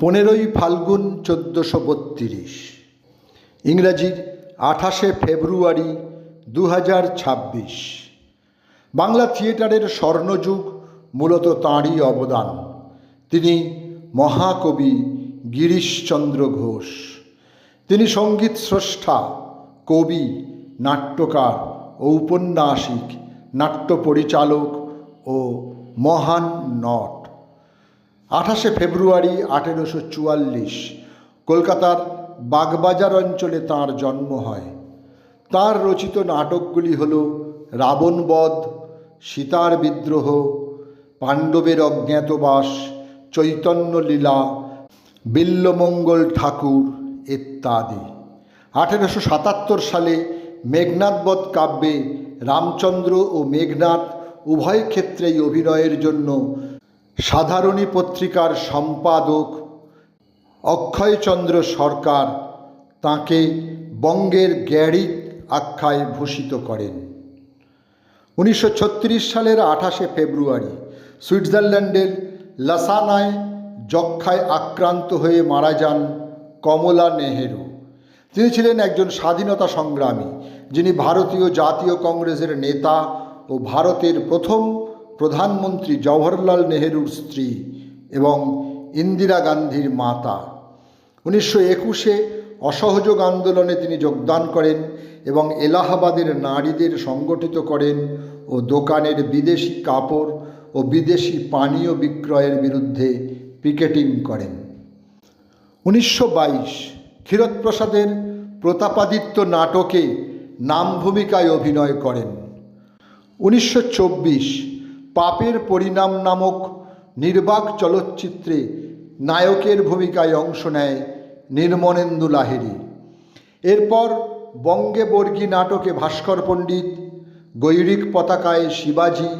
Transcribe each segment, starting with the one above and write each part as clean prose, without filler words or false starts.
15ই ফাল্গুন 1432, ইংরাজির 28শে ফেব্রুয়ারি 2026। বাংলা থিয়েটারের স্বর্ণযুগ মূলত তাঁরই অবদান। তিনি মহাকবি গিরিশচন্দ্র ঘোষ। তিনি সঙ্গীত স্রষ্টা, কবি, নাট্যকার, ঔপন্যাসিক, নাট্য পরিচালক ও মহান নট। 28শে ফেব্রুয়ারি 1844 কলকাতার বাগবাজার অঞ্চলে তাঁর জন্ম হয়। তাঁর রচিত নাটকগুলি হল রাবণবধ, সীতার বিদ্রোহ, পাণ্ডবের অজ্ঞাতবাস, চৈতন্য লীলা, বিল্বমঙ্গল ঠাকুর ইত্যাদি। 1877 সালে মেঘনাদবধ কাব্যে রামচন্দ্র ও মেঘনাদ উভয় ক্ষেত্রেই অভিনয়ের জন্য সাধারণী পত্রিকার সম্পাদক অক্ষয়চন্দ্র সরকার তাঁকে বঙ্গের গ্যারিক আখ্যায় ভূষিত করেন। 1936 সালের 28শে ফেব্রুয়ারি সুইজারল্যান্ডের লাসানায় যক্ষ্মায় আক্রান্ত হয়ে মারা যান কমলা নেহেরু। তিনি ছিলেন একজন স্বাধীনতা সংগ্রামী, যিনি ভারতীয় জাতীয় কংগ্রেসের নেতা ও ভারতের প্রথম প্রধানমন্ত্রী জওহরলাল নেহেরুর স্ত্রী এবং ইন্দিরা গান্ধীর মাতা। 1921-এ অসহযোগ আন্দোলনে তিনি যোগদান করেন এবং এলাহাবাদের নারীদের সংগঠিত করেন ও দোকানের বিদেশি কাপড় ও বিদেশি পানীয় বিক্রয়ের বিরুদ্ধে পিকেটিং করেন। 1922 ক্ষীরোদপ্রসাদের প্রতাপাদিত্য নাটকে নাম ভূমিকায় অভিনয় করেন। 1924 পাপের পরিণাম নামক নির্বাক চলচ্চিত্রে নায়কের ভূমিকায় অংশ নেয় নির্মলেন্দু লাহিড়ী। এরপর বঙ্গে বর্গী নাটকে ভাস্কর পণ্ডিত, গৈরিক পতাকায় শিবাজি,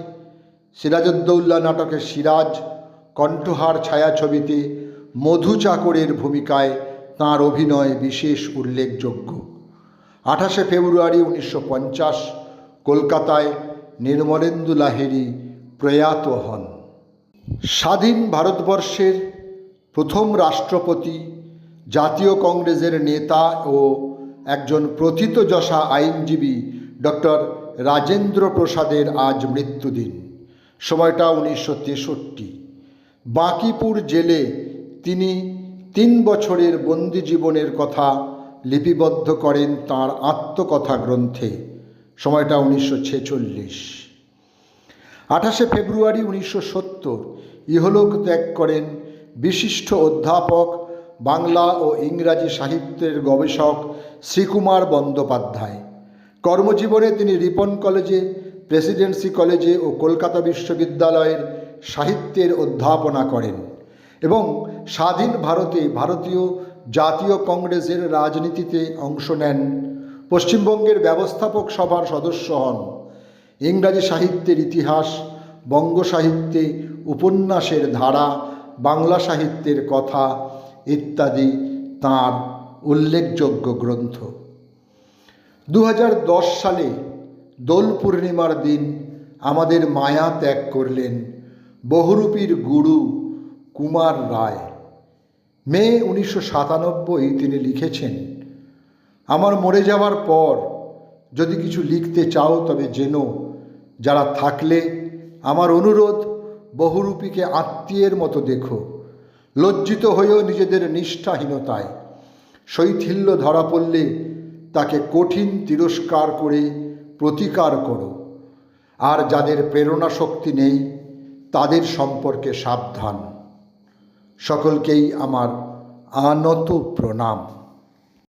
সিরাজউদ্দৌলা নাটকে সিরাজ, কণ্ঠহার ছায়াছবিতে মধু চাকরের ভূমিকায় তাঁর অভিনয় বিশেষ উল্লেখযোগ্য। 28শে ফেব্রুয়ারি 1950 কলকাতায় নির্মলেন্দু লাহিড়ী প্রয়াত হন। স্বাধীন ভারতবর্ষের প্রথম রাষ্ট্রপতি, জাতীয় কংগ্রেসের নেতা ও একজন প্রথিতযশা আইনজীবী ডক্টর রাজেন্দ্র প্রসাদের আজ মৃত্যুদিন। সময়টা 1963। বাঁকিপুর জেলে তিনি 3 বছরের বন্দি জীবনের কথা লিপিবদ্ধ করেন তাঁর আত্মকথা গ্রন্থে। সময়টা 1946। 28শে ফেব্রুয়ারি 1970 ইহলোক ত্যাগ করেন বিশিষ্ট অধ্যাপক, বাংলা ও ইংরাজি সাহিত্যের গবেষক শ্রীকুমার বন্দ্যোপাধ্যায়। কর্মজীবনে তিনি রিপন কলেজে, প্রেসিডেন্সি কলেজে ও কলকাতা বিশ্ববিদ্যালয়ের সাহিত্যের অধ্যাপনা করেন এবং স্বাধীন ভারতে ভারতীয় জাতীয় কংগ্রেসের রাজনীতিতে অংশ নেন। পশ্চিমবঙ্গের ব্যবস্থাপক সভার সদস্য হন। ইংরাজি সাহিত্যের ইতিহাস, বঙ্গ সাহিত্যে উপন্যাসের ধারা, বাংলা সাহিত্যের কথা ইত্যাদি তাঁর উল্লেখযোগ্য গ্রন্থ। 2010 সালে দোল পূর্ণিমার দিন আমাদের মায়া ত্যাগ করলেন বহুরূপীর গুরু কুমার রায়। মে 1997 তিনি লিখেছেন, আমার মরে যাওয়ার পর যদি কিছু লিখতে চাও তবে জেনো, যারা থাকলে আমার অনুরোধ বহুরূপীকে আত্মীয়ের মতো দেখো। লজ্জিত হয়েও নিজেদের নিষ্ঠাহীনতায় শৈথিল্য ধরা পড়লে তাকে কঠিন তিরস্কার করে প্রতিকার করো। আর যাদের প্রেরণা শক্তি নেই তাদের সম্পর্কে সাবধান। সকলকেই আমার আনত প্রণাম।